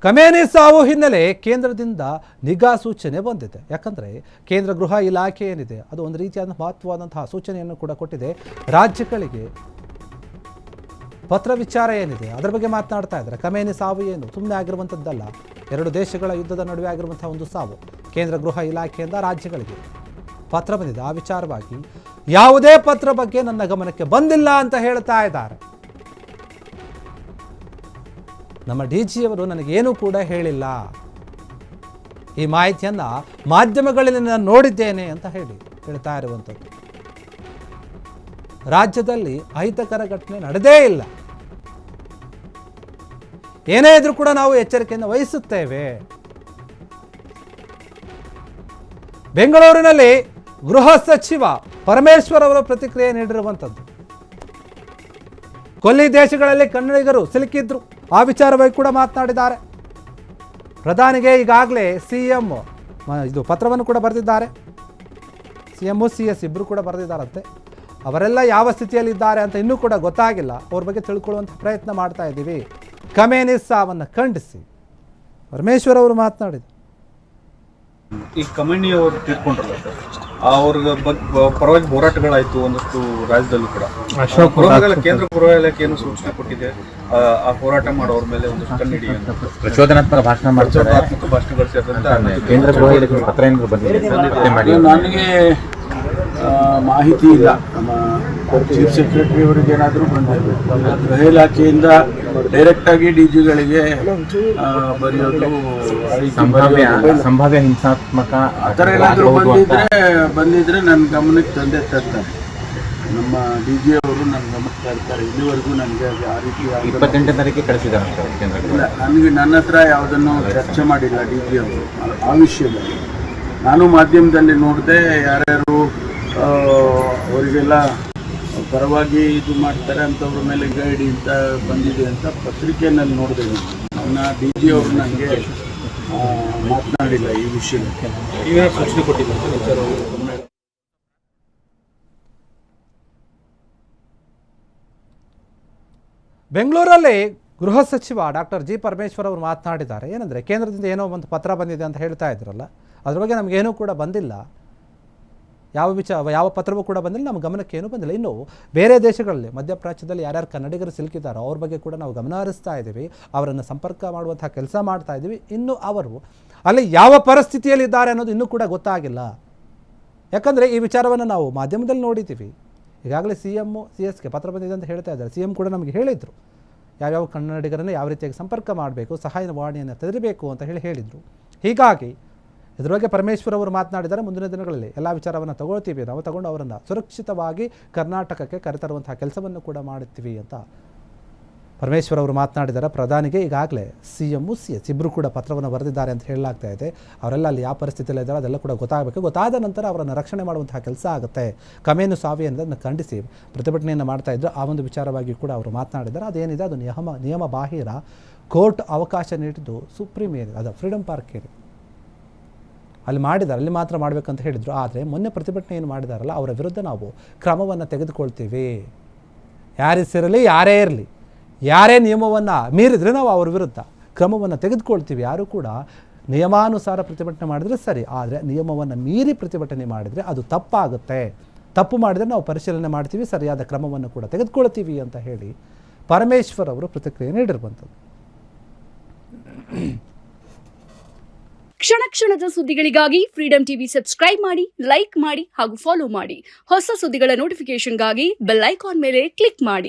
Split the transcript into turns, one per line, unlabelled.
Khamenei ಸಾವು ಹಿನ್ನೆಲೆ ಕೇಂದ್ರದಿಂದ ನಿಗಾ ಸೂಚನೆ ಬಂದಿದೆ. ಯಾಕಂದರೆ ಕೇಂದ್ರ ಗೃಹ ಇಲಾಖೆ ಏನಿದೆ ಅದು ಒಂದು ರೀತಿಯಾದ ಮಹತ್ವವಾದಂತಹ ಸೂಚನೆಯನ್ನು ಕೂಡ ಕೊಟ್ಟಿದೆ ರಾಜ್ಯಗಳಿಗೆ. ಪತ್ರ ವಿಚಾರ ಏನಿದೆ ಅದರ ಬಗ್ಗೆ ಮಾತನಾಡ್ತಾ ಇದ್ದಾರೆ. ಖಮೇನಿ ಸಾವು ಏನು ಸುಮ್ಮನೆ ಆಗಿರುವಂಥದ್ದಲ್ಲ, ಎರಡು ದೇಶಗಳ ಯುದ್ಧದ ನಡುವೆ ಆಗಿರುವಂತಹ ಒಂದು ಸಾವು. ಕೇಂದ್ರ ಗೃಹ ಇಲಾಖೆಯಿಂದ ರಾಜ್ಯಗಳಿಗೆ ಪತ್ರ ಬಂದಿದೆ. ಆ ವಿಚಾರವಾಗಿ ಯಾವುದೇ ಪತ್ರ ಬಗ್ಗೆ ನನ್ನ ಗಮನಕ್ಕೆ ಬಂದಿಲ್ಲ ಅಂತ ಹೇಳ್ತಾ ಇದ್ದಾರೆ. ನಮ್ಮ ಡಿಜಿಯವರು ನನಗೇನೂ ಕೂಡ ಹೇಳಿಲ್ಲ, ಈ ಮಾಹಿತಿಯನ್ನು ಮಾಧ್ಯಮಗಳಲ್ಲಿ ನಾನು ನೋಡಿದ್ದೇನೆ ಅಂತ ಹೇಳ್ತಾ ಇರುವಂಥದ್ದು. ರಾಜ್ಯದಲ್ಲಿ ಅಹಿತಕರ ಘಟನೆ ನಡೆದೇ ಇಲ್ಲ. ಏನೇ ಇದ್ರೂ ಕೂಡ ನಾವು ಎಚ್ಚರಿಕೆಯನ್ನು ವಹಿಸುತ್ತೇವೆ. ಬೆಂಗಳೂರಿನಲ್ಲಿ ಗೃಹ ಸಚಿವ ಪರಮೇಶ್ವರ್ ಅವರ ಪ್ರತಿಕ್ರಿಯೆ ನೀಡಿರುವಂಥದ್ದು. ಕೊಲ್ಲಿ ದೇಶಗಳಲ್ಲಿ ಕನ್ನಡಿಗರು ಸಿಲುಕಿದ್ರು, ಆ ವಿಚಾರವಾಗಿ ಕೂಡ ಮಾತನಾಡಿದ್ದಾರೆ. ಪ್ರಧಾನಿಗೆ ಈಗಾಗಲೇ ಸಿಎಂ ಇದು ಪತ್ರವನ್ನು ಕೂಡ ಬರೆದಿದ್ದಾರೆ. ಸಿಎಂ CS ಇಬ್ಬರು ಕೂಡ ಬರೆದಿದ್ದಾರಂತೆ. ಅವರೆಲ್ಲ ಯಾವ ಸ್ಥಿತಿಯಲ್ಲಿದ್ದಾರೆ ಅಂತ ಇನ್ನೂ ಕೂಡ ಗೊತ್ತಾಗಿಲ್ಲ. ಅವ್ರ ಬಗ್ಗೆ ತಿಳ್ಕೊಳ್ಳುವಂಥ ಪ್ರಯತ್ನ ಮಾಡ್ತಾ ಇದ್ದೀವಿ. ಖಮೇನಿ ಸಾವನ್ನು ಖಂಡಿಸಿ ಪರಮೇಶ್ವರ್ ಅವರು ಮಾತನಾಡಿದರು.
ಈ ಖಮೇನಿ ಅವರು ತೀರ್ಕೊಂಡ್ರಲ್ಲ ಸರ್, ಅವ್ರ ಪರವಾಗಿ ಹೋರಾಟಗಳಾಯ್ತು ಒಂದಷ್ಟು ರಾಜ್ಯದಲ್ಲೂ ಕೂಡ. ಕೇಂದ್ರ ಗೃಹ ಇಲಾಖೆಯನ್ನು ಸೂಚನೆ ಕೊಟ್ಟಿದೆ, ಆ ಹೋರಾಟ ಮಾಡೋರ ಮೇಲೆ ಒಂದಷ್ಟು ಕಣ್ಣಿಡಿ
ಪ್ರಚೋದನಾತ್ಮಕ
ಭಾಷಣಗಳು ಸೇರಿದಂತೆ
ಕೇಂದ್ರ ಗೃಹ ಇಲಾಖೆ ಪತ್ರ ಏನಾದ್ರು ಬಂದಿದೆ?
ನನಗೆ ಮಾಹಿತಿ ಇಲ್ಲ. ನಮ್ಮ ಚೀಫ್ ಸೆಕ್ರೆಟರಿ ಅವರಿಗೆ ಏನಾದರೂ ಬಂದಿರಬೇಕು. ಗೃಹ ಇಲಾಖೆಯಿಂದ ಡೈರೆಕ್ಟ್ ಆಗಿ DGಗಳಿಗೆ ಬರೆಯೋದು,
ಸಂಭಾವ್ಯ ಹಿಂಸಾತ್ಮಕ
ಆ ಥರ ಏನಾದರೂ ಬಂದಿದ್ರೆ ನನ್ನ ಗಮನಕ್ಕೆ ತಂದೆ ತರ್ತಾರೆ. ನಮ್ಮ DG ಅವರು ನನ್ನ ಗಮನಕ್ಕೆ ತರ್ತಾರೆ. ಇಲ್ಲಿವರೆಗೂ ನನಗೆ ಆ ರೀತಿ
28ನೇ ತಾರೀಕಿಗೆ ಕಳಿಸಿದ್ದಾರೆ.
ನನ್ನ ಹತ್ರ ಯಾವುದನ್ನು ಚರ್ಚೆ ಮಾಡಿಲ್ಲ DG ಅವರು ಆ ವಿಷಯದಲ್ಲಿ. ನಾನು ಮಾಧ್ಯಮದಲ್ಲಿ ನೋಡಿದೆ, ಯಾರ್ಯಾರು ಅವರಿಗೆಲ್ಲ ಪರವಾಗಿ ಇದು ಮಾಡ್ತಾರೆ ಅಂತವ್ರ ಮೇಲೆ ಗೈಡ್ ಅಂತ ಬಂದಿದೆ ಅಂತ ಪತ್ರಿಕೆಯಲ್ಲಿ ನೋಡಿದೆ. ನನ್ನ DG ಅವರು ನನಗೆ ಮಾತನಾಡಿಲ್ಲ ಈ ವಿಷಯಕ್ಕೆ.
ಸೂಚನೆ ಕೊಟ್ಟಿದ್ದಾರೆ.
ಬೆಂಗಳೂರಲ್ಲಿ ಗೃಹ ಸಚಿವ ಡಾಕ್ಟರ್ G. ಪರಮೇಶ್ವರ್ ಅವರು ಮಾತನಾಡಿದ್ದಾರೆ. ಏನಂದರೆ ಕೇಂದ್ರದಿಂದ ಏನೋ ಒಂದು ಪತ್ರ ಬಂದಿದೆ ಅಂತ ಹೇಳ್ತಾ ಇದ್ರಲ್ಲ, ಅದ್ರ ಬಗ್ಗೆ ನಮಗೇನೂ ಕೂಡ ಬಂದಿಲ್ಲ, ಯಾವ ಪತ್ರವೂ ಕೂಡ ಬಂದಿಲ್ಲ, ನಮ್ಮ ಗಮನಕ್ಕೆ ಏನೂ ಬಂದಿಲ್ಲ. ಇನ್ನು ಬೇರೆ ದೇಶಗಳಲ್ಲಿ ಮಧ್ಯಪ್ರಾಚ್ಯದಲ್ಲಿ ಯಾರ್ಯಾರು ಕನ್ನಡಿಗರು ಸಿಲುಕಿದ್ದಾರೋ ಅವ್ರ ಬಗ್ಗೆ ಕೂಡ ನಾವು ಗಮನ ಹರಿಸ್ತಾ ಇದ್ದೀವಿ, ಅವರನ್ನು ಸಂಪರ್ಕ ಮಾಡುವಂಥ ಕೆಲಸ ಮಾಡ್ತಾ ಇದ್ದೀವಿ. ಇನ್ನು ಅವರು ಅಲ್ಲಿ ಯಾವ ಪರಿಸ್ಥಿತಿಯಲ್ಲಿದ್ದಾರೆ ಅನ್ನೋದು ಇನ್ನೂ ಕೂಡ ಗೊತ್ತಾಗಿಲ್ಲ. ಯಾಕಂದರೆ ಈ ವಿಚಾರವನ್ನು ನಾವು ಮಾಧ್ಯಮದಲ್ಲಿ ನೋಡಿದ್ದೀವಿ. ಈಗಾಗಲೇ CM CS ಪತ್ರ ಬಂದಿದೆ ಅಂತ ಹೇಳ್ತಾ ಇದ್ದಾರೆ. CM ಕೂಡ ನಮಗೆ ಹೇಳಿದರು ಯಾವ್ಯಾವ ಕನ್ನಡಿಗರನ್ನು ಯಾವ ರೀತಿಯಾಗಿ ಸಂಪರ್ಕ ಮಾಡಬೇಕು, ಸಹಾಯವಾಣಿಯನ್ನು ತೆರೆಯಬೇಕು ಅಂತ ಹೇಳಿದರು. ಹೀಗಾಗಿ ಇದ್ರ ಬಗ್ಗೆ ಪರಮೇಶ್ವರ್ ಅವರು ಮಾತನಾಡಿದ್ದಾರೆ. ಮುಂದಿನ ದಿನಗಳಲ್ಲಿ ಎಲ್ಲ ವಿಚಾರವನ್ನು ತಗೊಳ್ತೀವಿ, ನಾವು ತಗೊಂಡು ಅವರನ್ನು ಸುರಕ್ಷಿತವಾಗಿ ಕರ್ನಾಟಕಕ್ಕೆ ಕರೆತರುವಂತಹ ಕೆಲಸವನ್ನು ಕೂಡ ಮಾಡುತ್ತೀವಿ ಅಂತ ಪರಮೇಶ್ವರ್ ಅವರು ಮಾತನಾಡಿದ್ದಾರೆ. ಪ್ರಧಾನಿಗೆ ಈಗಾಗಲೇ CM CS ಇಬ್ಬರು ಕೂಡ ಪತ್ರವನ್ನು ಬರೆದಿದ್ದಾರೆ ಅಂತ ಹೇಳಲಾಗ್ತಾ ಇದೆ. ಅವರೆಲ್ಲ ಅಲ್ಲಿ ಯಾವ ಪರಿಸ್ಥಿತಿಯಲ್ಲಿದ್ದಾರೆ ಅದೆಲ್ಲ ಕೂಡ ಗೊತ್ತಾಗಬೇಕು. ಗೊತ್ತಾದ ನಂತರ ಅವರನ್ನು ರಕ್ಷಣೆ ಮಾಡುವಂತಹ ಕೆಲಸ ಆಗುತ್ತೆ. ಖಮೇನಿ ಸಾವು ಅನ್ನೋದನ್ನು ಖಂಡಿಸಿ ಪ್ರತಿಭಟನೆಯನ್ನು ಮಾಡ್ತಾ ಇದ್ದರು. ಆ ಒಂದು ವಿಚಾರವಾಗಿ ಕೂಡ ಅವರು ಮಾತನಾಡಿದ್ದಾರೆ. ಅದೇನಿದೆ ಅದು ನಿಯಮ ಬಾಹಿರ. ಕೋರ್ಟ್ ಅವಕಾಶ ನೀಡಿದ್ದು ಸುಪ್ರೀಂ ಏನಿದೆ ಅದು ಫ್ರೀಡಮ್ ಪಾರ್ಕ್ ಏನಿದೆ ಅಲ್ಲಿ ಮಾಡಿದ್ದಾರೆ, ಅಲ್ಲಿ ಮಾತ್ರ ಮಾಡಬೇಕಂತ ಹೇಳಿದರು. ಆದರೆ ಮೊನ್ನೆ ಪ್ರತಿಭಟನೆ ಏನು ಮಾಡಿದಾರಲ್ಲ ಅವರ ವಿರುದ್ಧ ನಾವು ಕ್ರಮವನ್ನು ತೆಗೆದುಕೊಳ್ತೀವಿ. ಯಾರೇ ಸೇರಲಿ, ಯಾರೇ ಇರಲಿ, ಯಾರೇ ನಿಯಮವನ್ನು ಮೀರಿದರೆ ನಾವು ಅವ್ರ ವಿರುದ್ಧ ಕ್ರಮವನ್ನು ತೆಗೆದುಕೊಳ್ತೀವಿ. ಯಾರೂ ಕೂಡ ನಿಯಮಾನುಸಾರ ಪ್ರತಿಭಟನೆ ಮಾಡಿದರೆ ಸರಿ, ಆದರೆ ನಿಯಮವನ್ನು ಮೀರಿ ಪ್ರತಿಭಟನೆ ಮಾಡಿದರೆ ಅದು ತಪ್ಪಾಗುತ್ತೆ. ತಪ್ಪು ಮಾಡಿದರೆ ನಾವು ಪರಿಶೀಲನೆ ಮಾಡ್ತೀವಿ, ಸರಿಯಾದ ಕ್ರಮವನ್ನು ಕೂಡ ತೆಗೆದುಕೊಳ್ತೀವಿ ಅಂತ ಹೇಳಿ ಪರಮೇಶ್ವರ್ ಅವರು ಪ್ರತಿಕ್ರಿಯೆ ನೀಡಿರುವಂಥದ್ದು.
ಕ್ಷಣ ಕ್ಷಣದ ಸುದ್ದಿಗಳಿಗಾಗಿ ಫ್ರೀಡಂ ಟಿವಿ ಸಬ್ಸ್ಕ್ರೈಬ್ ಮಾಡಿ, ಲೈಕ್ ಮಾಡಿ ಹಾಗೂ ಫಾಲೋ ಮಾಡಿ. ಹೊಸ ಸುದ್ದಿಗಳ ನೋಟಿಫಿಕೇಶನ್ಗಾಗಿ ಬೆಲ್ ಐಕಾನ್ ಮೇಲೆ ಕ್ಲಿಕ್ ಮಾಡಿ.